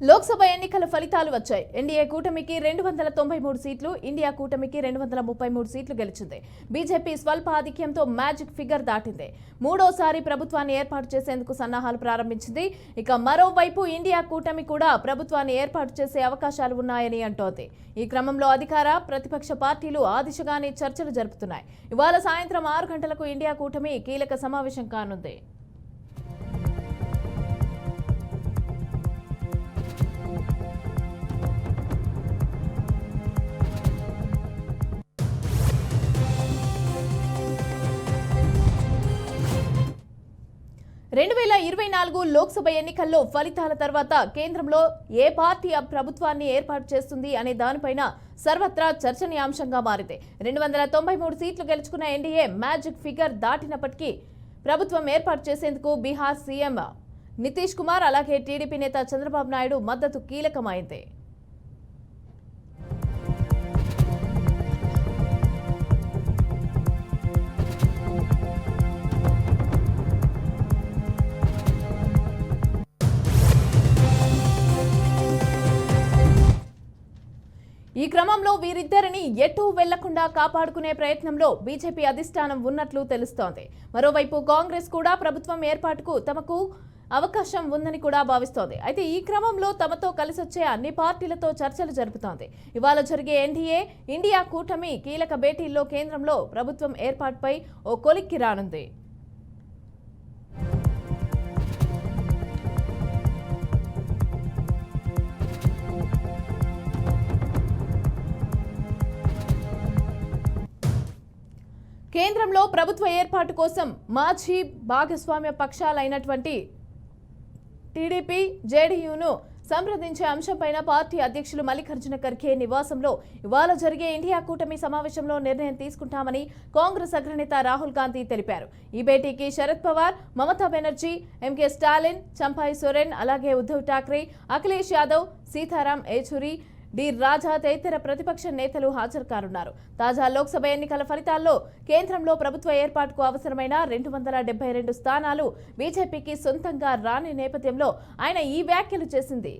లోక్సభ ఎన్నికల ఫలితాలు వచ్చాయి. ఎన్డీఏ కూటమికి 293 సీట్లు, ఇండియా కూటమికి 233 సీట్లు గెలిచింది. బీజేపీ స్వల్ప ఆధిక్యంతో మ్యాజిక్ ఫిగర్ దాటింది. మూడోసారి ప్రభుత్వాన్ని ఏర్పాటు చేసేందుకు సన్నాహాలు ప్రారంభించింది. ఇక మరోవైపు ఇండియా కూటమి కూడా ప్రభుత్వాన్ని ఏర్పాటు చేసే అవకాశాలు ఉన్నాయని అంటోంది. ఈ క్రమంలో అధికార, ప్రతిపక్ష పార్టీలు ఆ దిశగానే చర్చలు జరుపుతున్నాయి. ఇవాళ సాయంత్రం 6 గంటలకు ఇండియా కూటమి కీలక సమావేశం కానుంది. లోక్సభ ఎన్నికల్లో ఫలితాల తర్వాత కేంద్రంలో ఏ పార్టీ ప్రభుత్వాన్ని ఏర్పాటు చేస్తుంది అనే దానిపైన సర్వత్రా చర్చనీయాంశంగా మారింది. 293 సీట్లు గెలుచుకున్న ఎన్డీఏ మ్యాజిక్ ఫిగర్ దాటినప్పటికీ ప్రభుత్వం ఏర్పాటు చేసేందుకు బీహార్ సీఎం నితీష్ కుమార్ అలాగే టీడీపీ నేత చంద్రబాబు నాయుడు మద్దతు కీలకమైంది. ఈ క్రమంలో వీరిద్దరిని ఎటూ వెళ్లకుండా కాపాడుకునే ప్రయత్నంలో బీజేపీ అధిష్టానం ఉన్నట్లు తెలుస్తోంది. మరోవైపు కాంగ్రెస్ కూడా ప్రభుత్వం ఏర్పాటుకు తమకు అవకాశం ఉందని కూడా భావిస్తోంది. అయితే ఈ క్రమంలో తమతో కలిసొచ్చే అన్ని పార్టీలతో చర్చలు జరుపుతోంది. ఇవాళ జరిగే ఎన్డీఏ, ఇండియా కూటమి కీలక భేటీల్లో కేంద్రంలో ప్రభుత్వం ఏర్పాటుపై ఓ కొలిక్కి రానుంది. కేంద్రంలో ప్రభుత్వ ఏర్పాటు కోసం మాజీ భాగస్వామ్య పక్షాలైనటువంటి టీడీపీ, జేడీయూను సంప్రదించే అంశంపైన పార్టీ అధ్యక్షులు మల్లికార్జున ఖర్గే నివాసంలో ఇవాళ జరిగే ఇండియా కూటమి సమావేశంలో నిర్ణయం తీసుకుంటామని కాంగ్రెస్ అగ్రనేత రాహుల్ గాంధీ తెలిపారు. ఈ భేటీకి శరద్ పవార్, మమతా బెనర్జీ, ఎంకే స్టాలిన్, చంపాయి సోరెన్, అలాగే ఉద్ధవ్ ఠాక్రే, అఖిలేష్ యాదవ్, సీతారాం ఏచూరి, డి రాజా తదితర ప్రతిపక్ష నేతలు హాజరు కానున్నారు. తాజా లోక్సభ ఎన్నికల ఫలితాల్లో కేంద్రంలో ప్రభుత్వ ఏర్పాటుకు అవసరమైన 272 స్థానాలు బీజేపీకి సొంతంగా రాని నేపథ్యంలో ఆయన ఈ వ్యాఖ్యలు చేసింది.